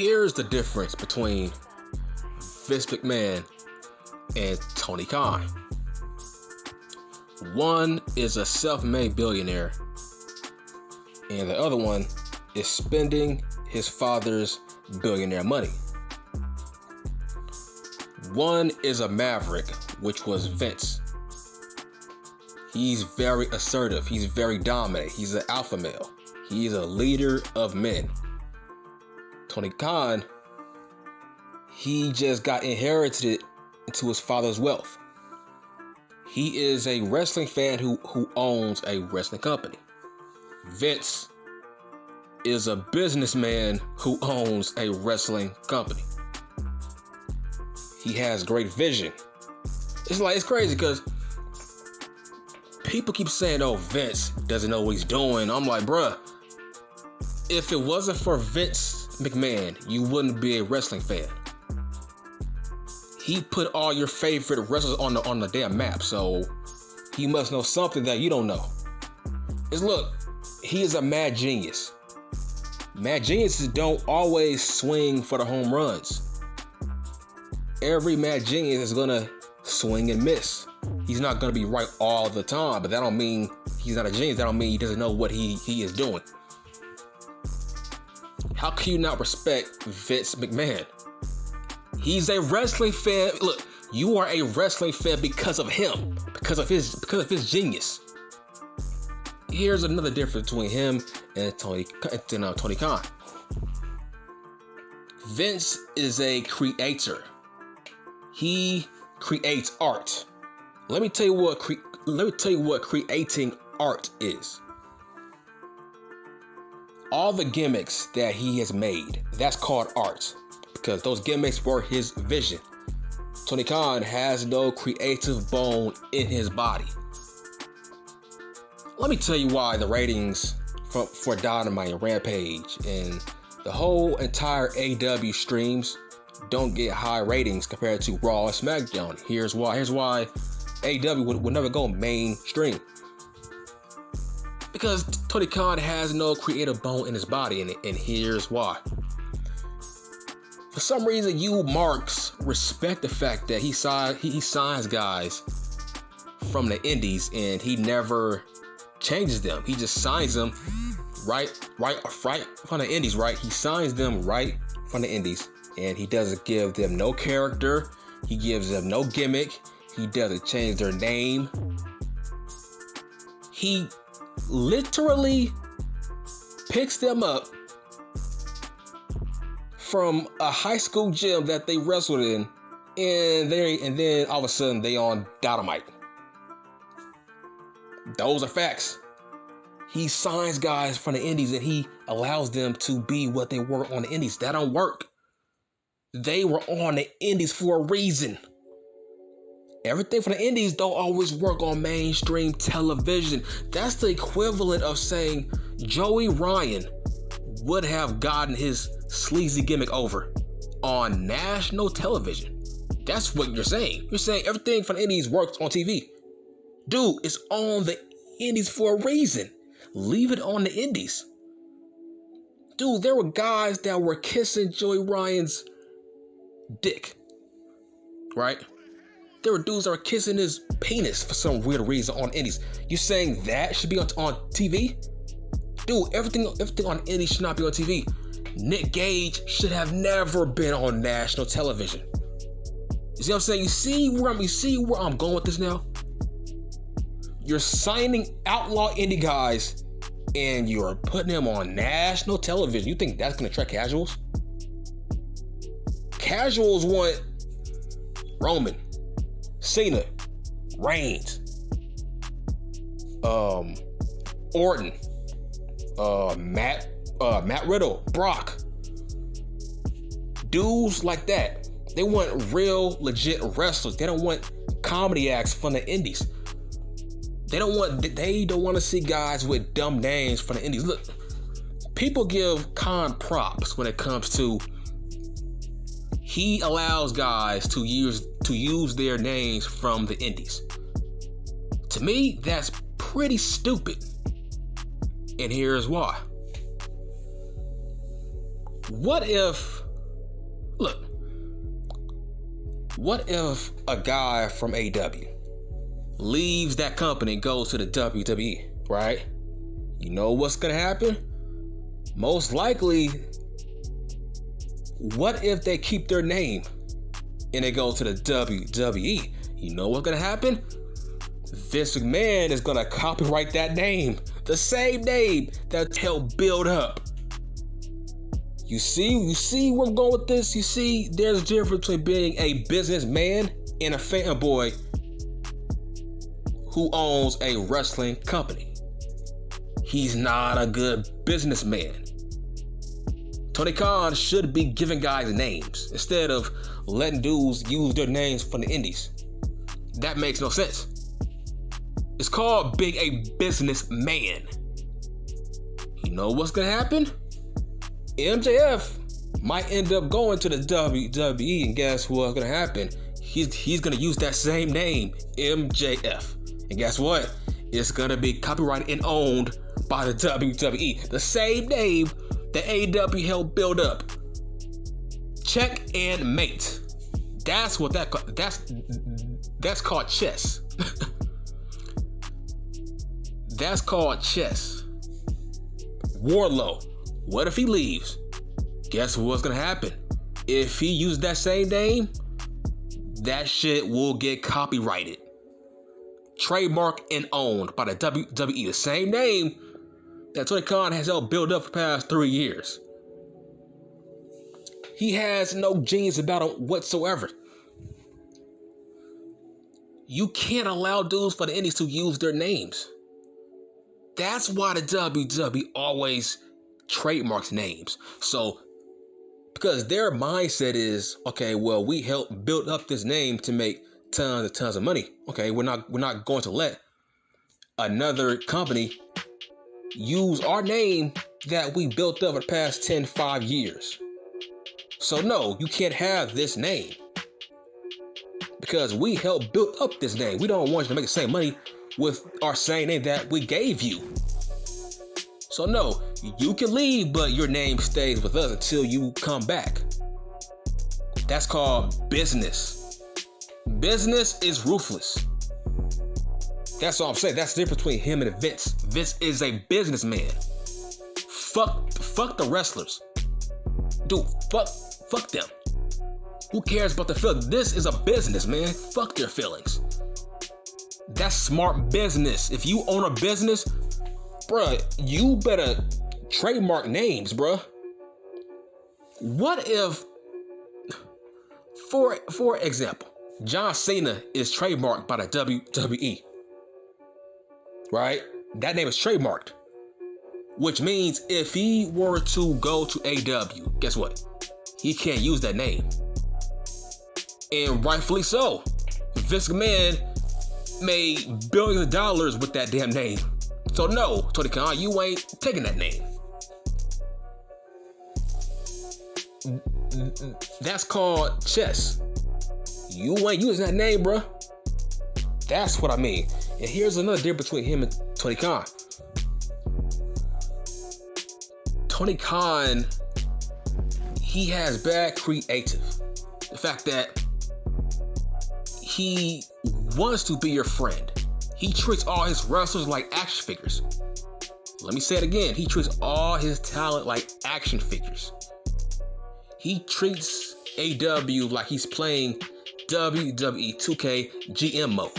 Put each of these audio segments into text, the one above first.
Here's the difference between Vince McMahon and Tony Khan. One is a self-made billionaire, and the other one is spending his father's billionaire money. One is a maverick, which was Vince. He's very assertive. He's very dominant. He's an alpha male. He's a leader of men. Tony Khan, he just got inherited into his father's wealth. He is a wrestling fan who owns a wrestling company. Vince is a businessman who owns a wrestling company. He has great vision. It's crazy because people keep saying, oh, Vince doesn't know what he's doing. I'm like, bruh, if it wasn't for Vince McMahon, you wouldn't be a wrestling fan. He put all your favorite wrestlers on the damn map, so he must know something that you don't know. Look, he is a mad genius. Mad geniuses don't always swing for the home runs. Every mad genius is gonna swing and miss. He's not gonna be right all the time, but that don't mean he's not a genius. That don't mean he doesn't know what he is doing. How can you not respect Vince McMahon? He's a wrestling fan. Look, you are a wrestling fan because of him, because of his genius. Here's another difference between him and Tony Khan. Vince is a creator. He creates art. Let me tell you what creating art is. All the gimmicks that he has made, that's called art, because those gimmicks were his vision. Tony Khan has no creative bone in his body. Let me tell you why the ratings for Dynamite and Rampage and the whole entire AEW streams don't get high ratings compared to Raw and SmackDown. Here's why. Here's why AEW would never go mainstream. Because Tony Khan has no creative bone in his body, and here's why. For some reason, you marks respect the fact that he signs guys from the indies and he never changes them. He just signs them right from the indies, right? He signs them right from the indies, and he doesn't give them no character. He gives them no gimmick. He doesn't change their name. He literally picks them up from a high school gym that they wrestled in, and then all of a sudden they on Dynamite. Those are facts. He signs guys from the indies and he allows them to be what they were on the indies. That don't work. They were on the indies for a reason. Everything from the indies don't always work on mainstream television. That's the equivalent of saying Joey Ryan would have gotten his sleazy gimmick over on national television. That's what you're saying. You're saying everything from the indies works on TV. Dude, it's on the indies for a reason. Leave it on the indies. Dude, there were guys that were kissing Joey Ryan's dick. Right? There were dudes that were kissing his penis for some weird reason on indies. You saying that should be on TV? Dude, everything on indies should not be on TV. Nick Gage should have never been on national television. You see what I'm saying? You see where I'm going with this now? You're signing outlaw indie guys and you're putting them on national television. You think that's going to attract casuals? Casuals want Roman, Cena, Reigns, Orton, Matt Riddle, Brock. Dudes like that. They want real, legit wrestlers. They don't want comedy acts from the indies. They don't want to see guys with dumb names from the indies. Look, people give Khan props when it comes to he allows guys to use their names from the indies. To me, that's pretty stupid. And here's why. What if Look, what if a guy from AW leaves that company and goes to the WWE, right? You know what's gonna happen? Most likely, what if they keep their name and they go to the WWE? You know what's gonna happen? Vince McMahon is gonna copyright that name, the same name that helped build up. You see where I'm going with this? You see, there's a difference between being a businessman and a fanboy who owns a wrestling company. He's not a good businessman. Tony Khan should be giving guys names instead of letting dudes use their names from the indies. That makes no sense. It's called being a businessman. You know what's gonna happen? MJF might end up going to the WWE, and guess what's gonna happen? He's gonna use that same name, MJF. And guess what? It's gonna be copyrighted and owned by the WWE. The same name that AEW helped build up. Check and mate. That's what that's called chess. That's called chess. Wardlow, what if he leaves? Guess what's gonna happen? If he uses that same name, that shit will get copyrighted, trademarked, and owned by the WWE. The same name that Tony Khan has helped build up for the past 3 years. He has no genius about him whatsoever. You can't allow dudes for the indies to use their names. That's why the WWE always trademarks names. So, because their mindset is, okay, well, we helped build up this name to make tons and tons of money. Okay, we're not going to let another company use our name that we built up for the past 5 years. So no, you can't have this name because we helped build up this name. We don't want you to make the same money with our same name that we gave you. So no, you can leave, but your name stays with us until you come back. That's called business. Business is ruthless. That's all I'm saying. That's the difference between him and Vince. Vince is a businessman. Fuck the wrestlers. Dude, fuck them. Who cares about their feelings? This is a business, man. Fuck their feelings. That's smart business. If you own a business, bruh, you better trademark names, bruh. What if, for example, John Cena is trademarked by the WWE, right? That name is trademarked, which means if he were to go to AEW, guess what? He can't use that name. And rightfully so. Vince McMahon made billions of dollars with that damn name. So no, Tony Khan, you ain't taking that name. That's called chess. You ain't using that name, bruh. That's what I mean. And here's another difference between him and Tony Khan. Tony Khan, he has bad creative. The fact that he wants to be your friend. He treats all his wrestlers like action figures. Let me say it again. He treats all his talent like action figures. He treats AW like he's playing WWE 2K GM mode.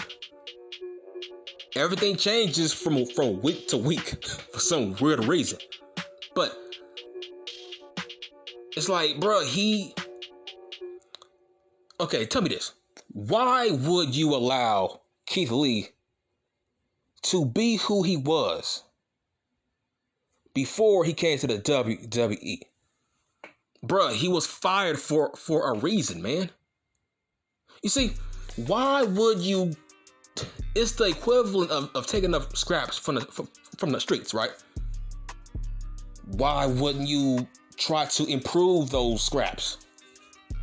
Everything changes from week to week for some weird reason. But it's like, bro, okay, tell me this. Why would you allow Keith Lee to be who he was before he came to the WWE? Bruh, he was fired for a reason, man. You see, why would you? It's the equivalent of taking up scraps from the streets, right? Why wouldn't you try to improve those scraps?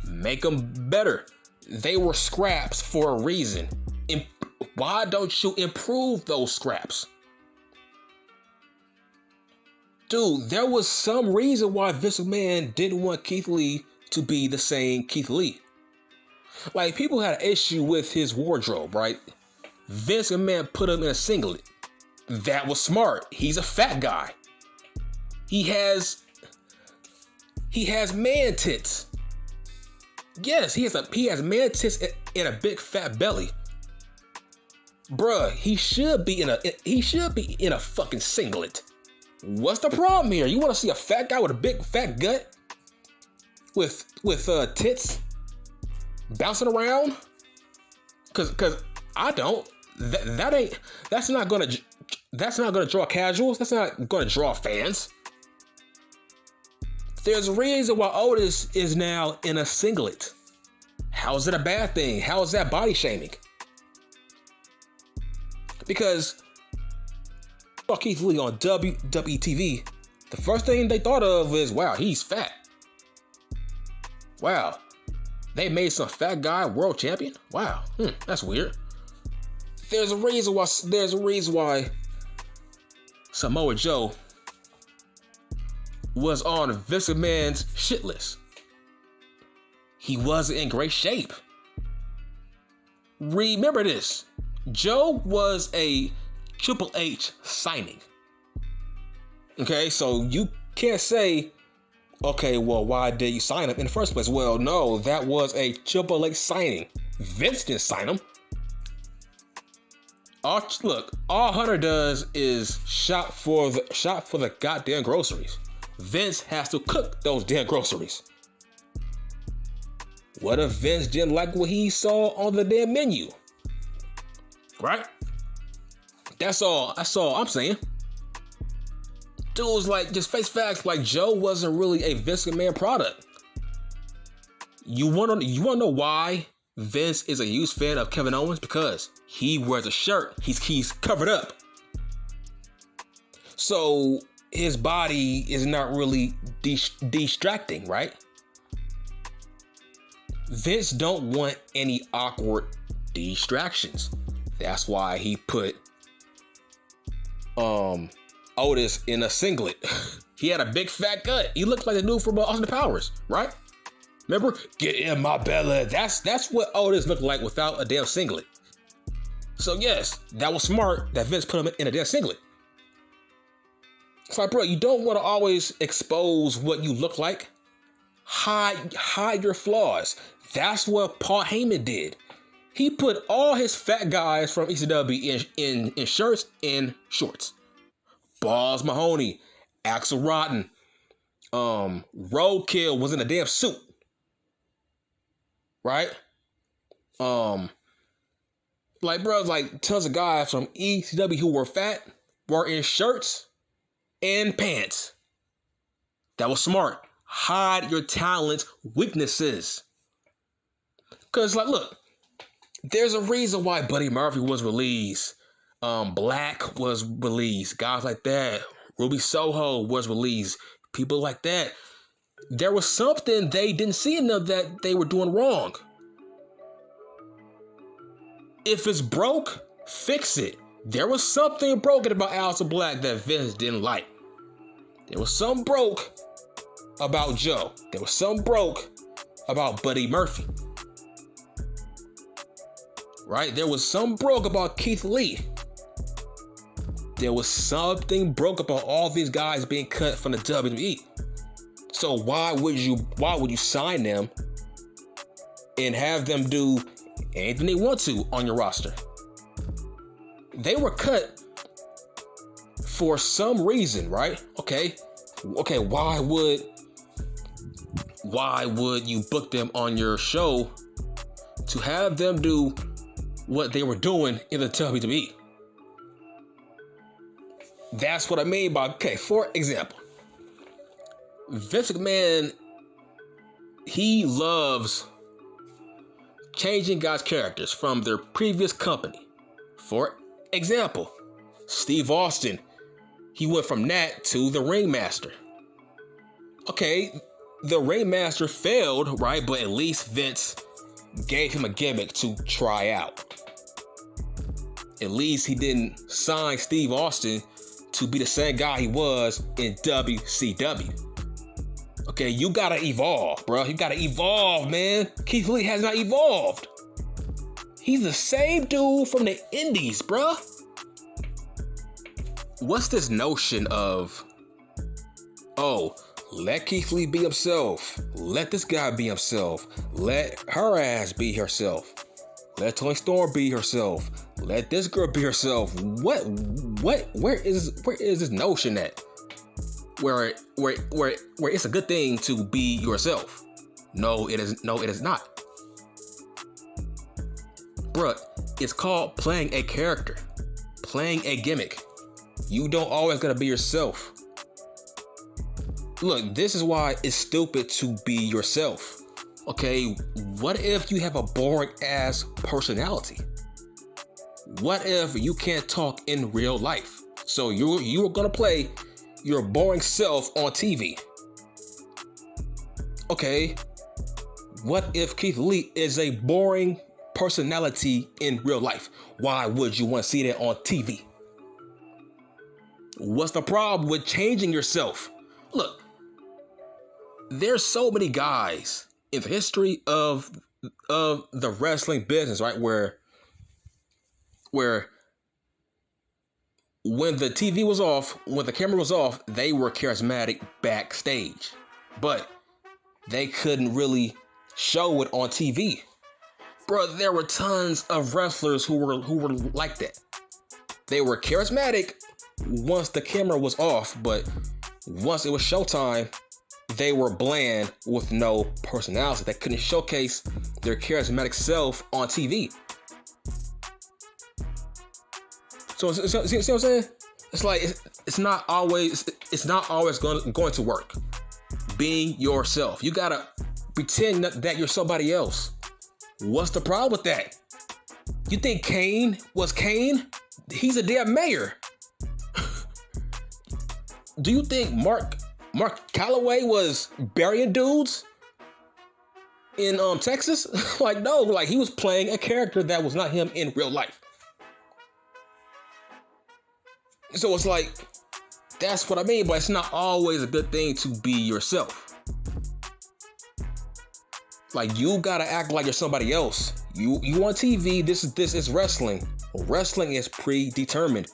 Make them better. They were scraps for a reason. Why don't you improve those scraps? Dude, there was some reason why Vince McMahon didn't want Keith Lee to be the same Keith Lee. Like, people had an issue with his wardrobe, right? Vince McMahon put him in a singlet. That was smart. He's a fat guy. He has man tits. Yes, he has man tits and a big fat belly. Bruh, he should be in a fucking singlet. What's the problem here? You want to see a fat guy with a big fat gut with tits bouncing around? Cause I don't. That's not gonna draw casuals. That's not gonna draw fans. There's a reason why Otis is now in a singlet. How is it a bad thing? How is that body shaming? Because Keith Lee on WWTV, the first thing they thought of is, wow, he's fat. Wow, they made some fat guy world champion? Wow, that's weird. There's a reason why Samoa Joe was on Vince McMahon's shit list. He wasn't in great shape. Remember this. Joe was a Triple H signing. Okay, so you can't say, okay, well, why did you sign him in the first place? Well, no, that was a Triple H signing. Vince didn't sign him. All Hunter does is shop for the goddamn groceries. Vince has to cook those damn groceries. What if Vince didn't like what he saw on the damn menu? Right? That's all I'm saying. Dudes, like, just face facts. Like, Joe wasn't really a Vince McMahon product. You wanna know why Vince is a huge fan of Kevin Owens? Because he wears a shirt. He's covered up. So his body is not really distracting, right? Vince don't want any awkward distractions. That's why he put Otis in a singlet. He had a big fat gut. He looked like the dude from Austin Powers, right? Remember? Get in my belly. That's what Otis looked like without a damn singlet. So yes, that was smart that Vince put him in a damn singlet. It's like, bro, you don't want to always expose what you look like. Hide your flaws. That's what Paul Heyman did. He put all his fat guys from ECW in shirts and shorts. Balls Mahoney, Axel Rotten, Roadkill was in a damn suit. Right? Like, bro, like tons of guys from ECW who were fat were in shirts and pants. That was smart. Hide your talent's weaknesses. Because, like, look, there's a reason why Buddy Murphy was released. Black was released. Guys like that. Ruby Soho was released. People like that. There was something they didn't see enough that they were doing wrong. If it's broke, fix it. There was something broken about Aleister Black that Vince didn't like. There was something broke about Joe. There was something broke about Buddy Murphy. Right? There was something broke about Keith Lee. There was something broke about all these guys being cut from the WWE. So why would you sign them and have them do anything they want to on your roster? They were cut for some reason, right? Okay, why would you book them on your show to have them do what they were doing in the WWE? That's what I mean by, okay, for example, Vince McMahon, he loves changing guys' characters from their previous company. For example, Steve Austin, he went from that to the Ringmaster. Okay, the Ringmaster failed, right? But at least Vince gave him a gimmick to try out. At least he didn't sign Steve Austin to be the same guy he was in WCW. Okay, you gotta evolve, bro. You gotta evolve, man. Keith Lee has not evolved. He's the same dude from the Indies, bro. What's this notion of, oh, let Keith Lee be himself. Let this guy be himself. Let her ass be herself. Let Toni Storm be herself. Let this girl be herself. Where is this notion at? Where it's a good thing to be yourself. No, it is not. Bruh, it's called playing a character. Playing a gimmick. You don't always gotta be yourself. Look, this is why it's stupid to be yourself. Okay, what if you have a boring ass personality? What if you can't talk in real life? So you are gonna play your boring self on TV. Okay, what if Keith Lee is a boring personality in real life? Why would you want to see that on TV? What's the problem with changing yourself? Look, there's so many guys in the history of the wrestling business, right? Where when the TV was off, when the camera was off, they were charismatic backstage, but they couldn't really show it on TV. Bro, there were tons of wrestlers who were like that. They were charismatic once the camera was off, but once it was showtime, they were bland with no personality. They couldn't showcase their charismatic self on TV. So see what I'm saying? It's like it's not always going to work. Being yourself, you gotta pretend that you're somebody else. What's the problem with that? You think Kane was Kane? He's a damn mayor. Do you think Mark Calloway was burying dudes in Texas? Like, no, like he was playing a character that was not him in real life. So it's like, that's what I mean, but it's not always a good thing to be yourself. Like, you gotta act like you're somebody else. You on TV, this is wrestling. Wrestling is predetermined.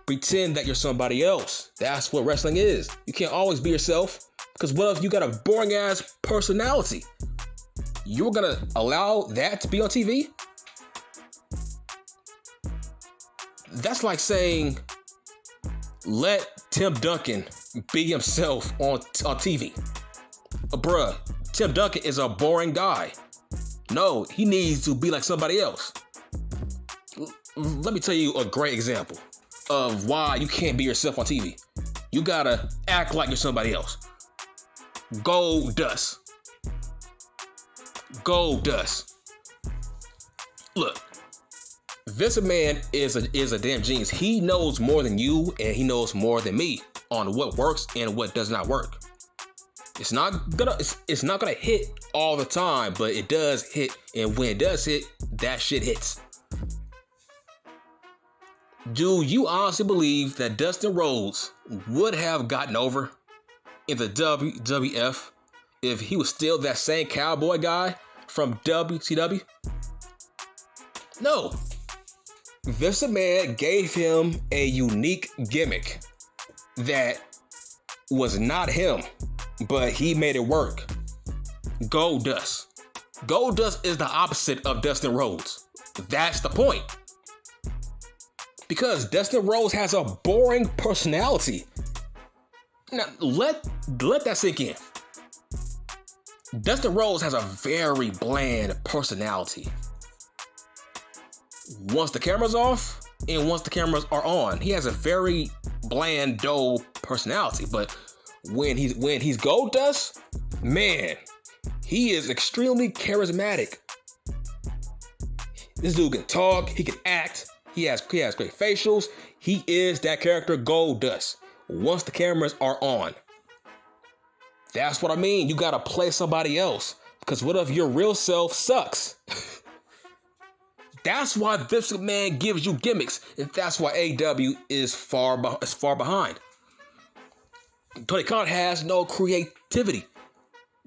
Pretend that you're somebody else. That's what wrestling is. You can't always be yourself, because what if you got a boring ass personality? You're gonna allow that to be on TV? That's like saying, let Tim Duncan be himself on TV. Bruh, Tim Duncan is a boring guy. No, he needs to be like somebody else. Let me tell you a great example of why you can't be yourself on TV. You gotta act like you're somebody else. Goldust. Look, Vince McMahon is a damn genius. He knows more than you, and he knows more than me on what works and what does not work. It's not gonna hit all the time, but it does hit, and when it does hit, that shit hits. Do you honestly believe that Dustin Rhodes would have gotten over in the WWF if he was still that same cowboy guy from WCW? No. Vince McMahon gave him a unique gimmick that was not him, but he made it work. Goldust. Goldust is the opposite of Dustin Rhodes. That's the point. Because Dustin Rhodes has a boring personality. Now, let that sink in. Dustin Rhodes has a very bland personality. Once the camera's off and once the cameras are on, he has a very bland, dull personality. But when he's Goldust, man, he is extremely charismatic. This dude can talk, he can act, he has great facials. He is that character Goldust once the cameras are on. That's what I mean. You gotta play somebody else, because what if your real self sucks? That's why Vince McMahon gives you gimmicks, and that's why AEW is far behind. Tony Khan has no creativity.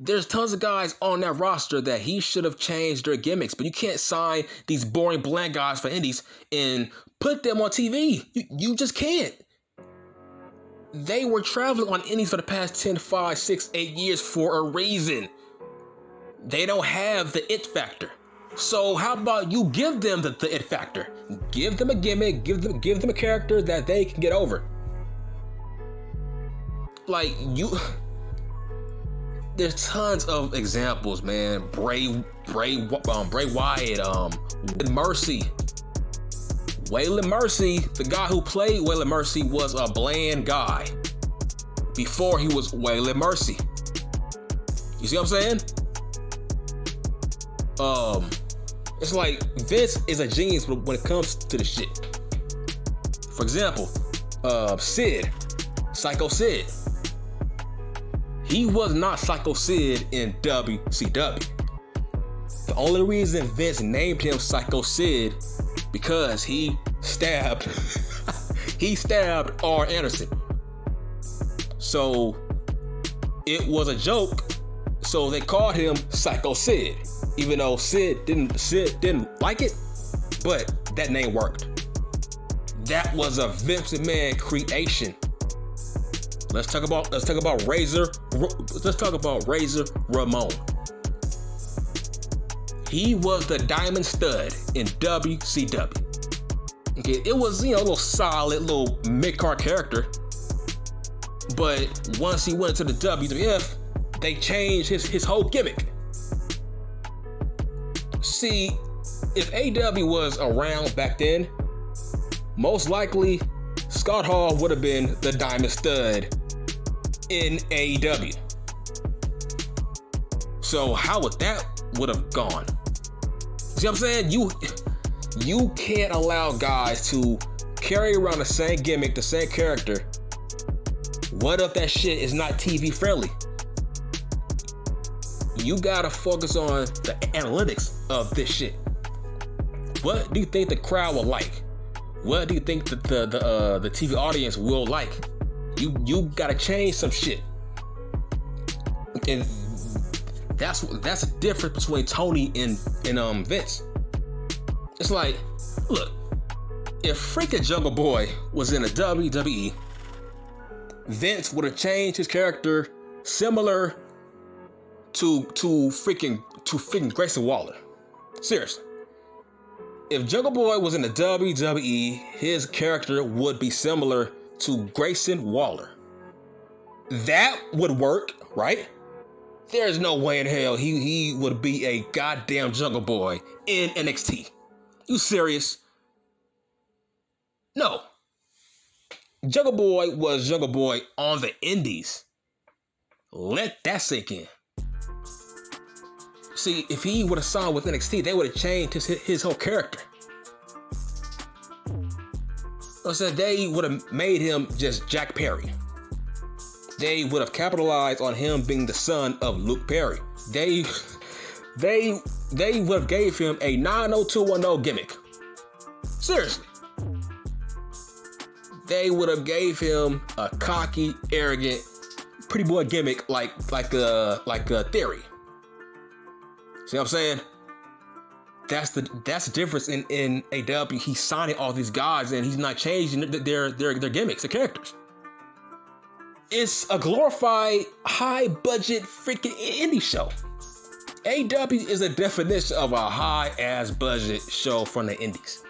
There's tons of guys on that roster that he should have changed their gimmicks, but you can't sign these boring bland guys for indies and put them on TV. You just can't. They were traveling on indies for the past 10, 5, 6, 8 years for a reason. They don't have the it factor. So how about you give them the it factor? Give them a gimmick, give them a character that they can get over. Like, there's tons of examples, man. Bray Wyatt, Mercy. Waylon Mercy, the guy who played Waylon Mercy was a bland guy before he was Waylon Mercy. You see what I'm saying? It's like Vince is a genius when it comes to the shit. For example, Sid, Psycho Sid. He was not Psycho Sid in WCW. The only reason Vince named him Psycho Sid because he stabbed R. Anderson. So it was a joke. So they called him Psycho Sid, even though Sid didn't like it, but that name worked. That was a Vince McMahon creation. Let's talk about Razor Ramon. He was the diamond stud in WCW. Okay, it was, a little solid, little mid-card character. But once he went to the WWF, they changed his whole gimmick. See, if AW was around back then, most likely Scott Hall would have been the diamond stud in AEW. So how would that would have gone? See what I'm saying? You can't allow guys to carry around the same gimmick, the same character. What if that shit is not TV friendly? You gotta focus on the analytics of this shit. What do you think the crowd will like? What do you think the TV audience will like? You gotta change some shit. And that's the difference between Tony and Vince. It's like, look, if freaking Jungle Boy was in a WWE, Vince would have changed his character similar to freaking Grayson Waller. Seriously. If Jungle Boy was in the WWE, his character would be similar to Grayson Waller. That would work, right? There's no way in hell he would be a goddamn Jungle Boy in NXT. You serious? No. Jungle Boy was Jungle Boy on the indies. Let that sink in. See, if he would have signed with NXT, they would have changed his whole character. I said they would have made him just Jack Perry. They would have capitalized on him being the son of Luke Perry. They would have gave him a 90210 gimmick. Seriously. They would have gave him a cocky, arrogant, pretty boy gimmick like a Theory. See what I'm saying? That's the difference in AW. He's signing all these guys and he's not changing their gimmicks, their characters. It's a glorified, high-budget freaking indie show. AW is a definition of a high-ass budget show from the indies.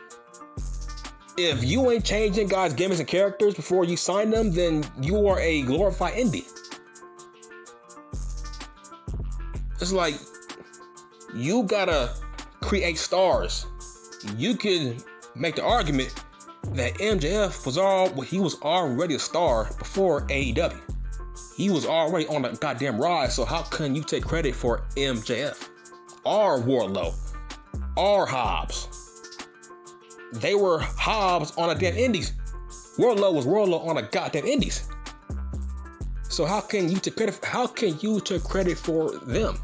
If you ain't changing guys' gimmicks and characters before you sign them, then you are a glorified indie. It's like, you gotta create stars. You can make the argument that MJF was already a star before AEW. He was already on a goddamn rise, so how can you take credit for MJF? Or Wardlow? Or Hobbs? They were Hobbs on a damn indies. Wardlow was Wardlow on a goddamn indies. So how can you take credit for them?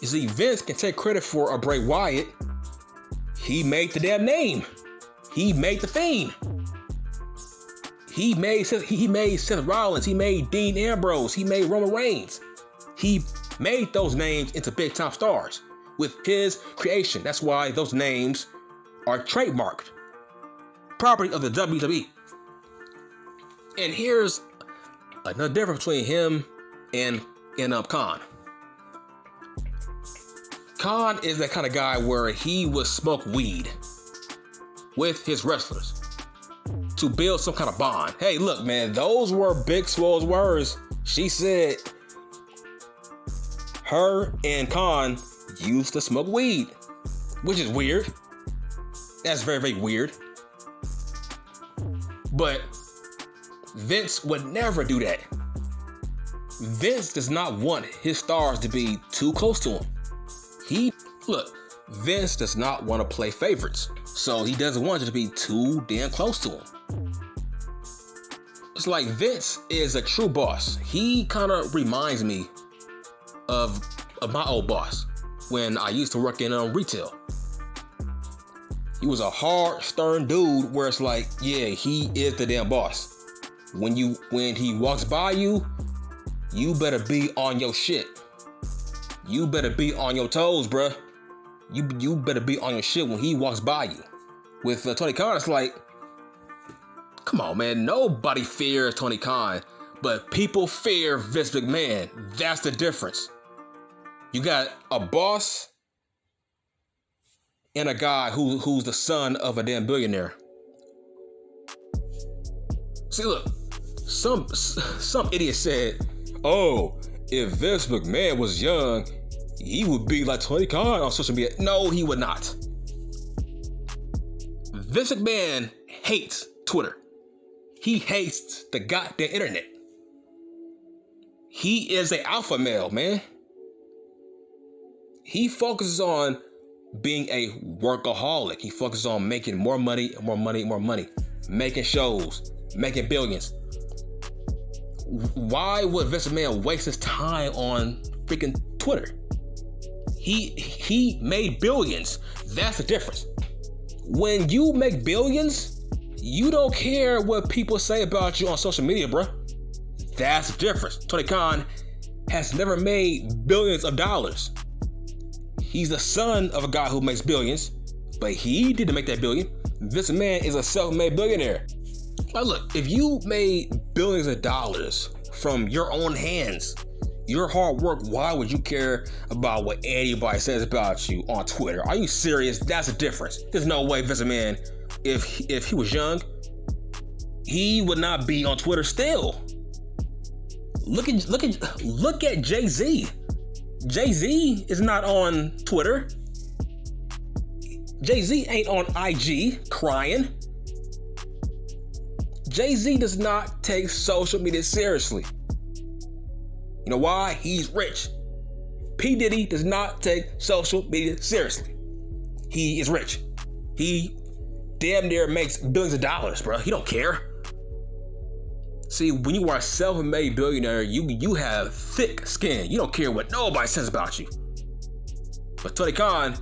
You see, Vince can take credit for a Bray Wyatt. He made the damn name. He made the Fiend. He made Seth Rollins. He made Dean Ambrose. He made Roman Reigns. He made those names into big time stars with his creation. That's why those names are trademarked property of the WWE. And here's another difference between him and Khan. Khan is that kind of guy where he would smoke weed with his wrestlers to build some kind of bond. Hey, look, man, those were Big Swole's words. She said her and Khan used to smoke weed, which is weird. That's very, very weird. But Vince would never do that. Vince does not want his stars to be too close to him. Vince does not want to play favorites, so he doesn't want it to be too damn close to him. It's like Vince is a true boss. He kind of reminds me of my old boss when I used to work in retail. He was a hard, stern dude where it's like, yeah, he is the damn boss. When he walks by you, you better be on your shit. You better be on your toes, bruh. You better be on your shit when he walks by you. With Tony Khan, it's like, come on, man. Nobody fears Tony Khan, but people fear Vince McMahon. That's the difference. You got a boss and a guy who's the son of a damn billionaire. See, look, some idiot said, oh, if Vince McMahon was young, he would be like Tony Khan on social media. No, he would not. Vince McMahon hates Twitter. He hates the goddamn internet. He is an alpha male, man. He focuses on being a workaholic. He focuses on making more money, more money, more money. Making shows, making billions. Why would Vince McMahon waste his time on freaking Twitter? He made billions. That's the difference. When you make billions, you don't care what people say about you on social media, bro. That's the difference. Tony Khan has never made billions of dollars. He's the son of a guy who makes billions, but he didn't make that billion. Vince McMahon is a self-made billionaire. Like, look, if you made billions of dollars from your own hands, your hard work, why would you care about what anybody says about you on Twitter? Are you serious? That's the difference. There's no way Vince McMahon, if he was young, he would not be on Twitter still. Look at Jay-Z. Jay-Z is not on Twitter. Jay-Z ain't on IG crying. Jay-Z does not take social media seriously. You know why? He's rich. P. Diddy does not take social media seriously. He is rich. He damn near makes billions of dollars, bro. He don't care. See, when you are a self-made billionaire, you have thick skin. You don't care what nobody says about you. But Tony Khan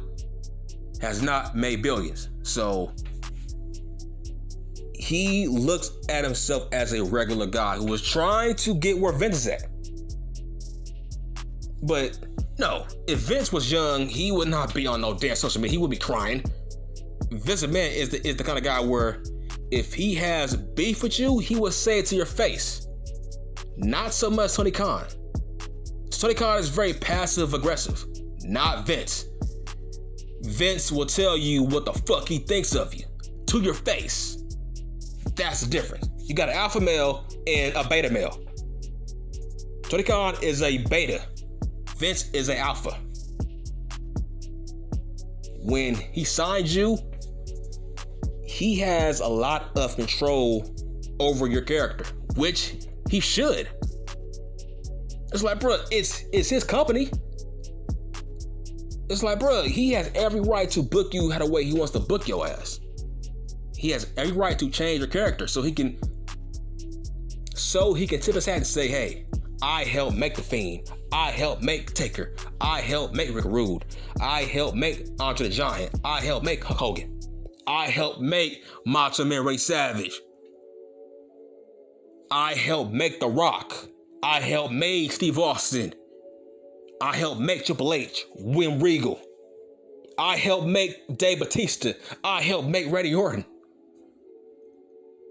has not made billions. So he looks at himself as a regular guy who was trying to get where Vince is at. But no, if Vince was young, he would not be on no damn social media. He would be crying. Vince McMahon is the kind of guy where if he has beef with you, he will say it to your face. Not so much Tony Khan. Tony Khan is very passive aggressive. Not Vince. Vince will tell you what the fuck he thinks of you to your face. That's the difference. You got an alpha male and a beta male. Tony Khan is a beta. Vince is an alpha. When he signs you, he has a lot of control over your character, which he should. It's like, bro, it's his company. It's like, bro, he has every right to book you the way he wants to book your ass. He has every right to change your character so he can tip his hat and say, hey, I helped make The Fiend. I helped make Taker. I helped make Rick Rude. I helped make Andre the Giant. I helped make Hulk Hogan. I helped make Macho Man Randy Savage. I helped make The Rock. I helped make Steve Austin. I helped make Triple H win Regal. I helped make Dave Batista. I helped make Randy Orton.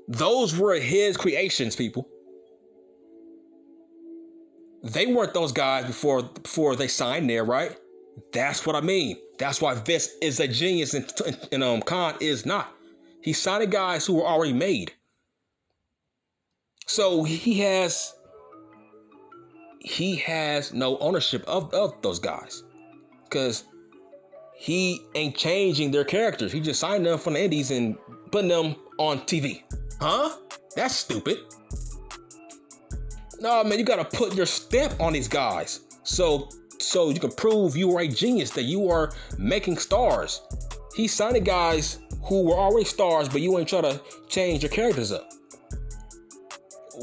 Those were his creations, people. They weren't those guys before they signed there, right? That's what I mean. That's why Vince is a genius and Khan is not. He's signing guys who were already made. So he has no ownership of those guys. Because he ain't changing their characters. He just signed them from the indies and putting them on TV. Huh? That's stupid. No, man, you gotta put your stamp on these guys. So you can prove you are a genius, that you are making stars. He signed guys who were already stars, but you ain't try to change your characters up.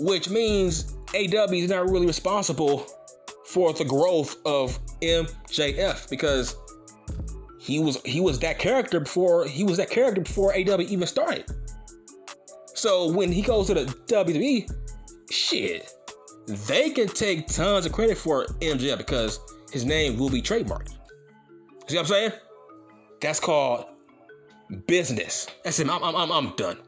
Which means AW is not really responsible for the growth of MJF, because he was that character before AW even started. So when he goes to the WWE, shit, they can take tons of credit for MJF because his name will be trademarked. See what I'm saying? That's called business. That's it. I'm done.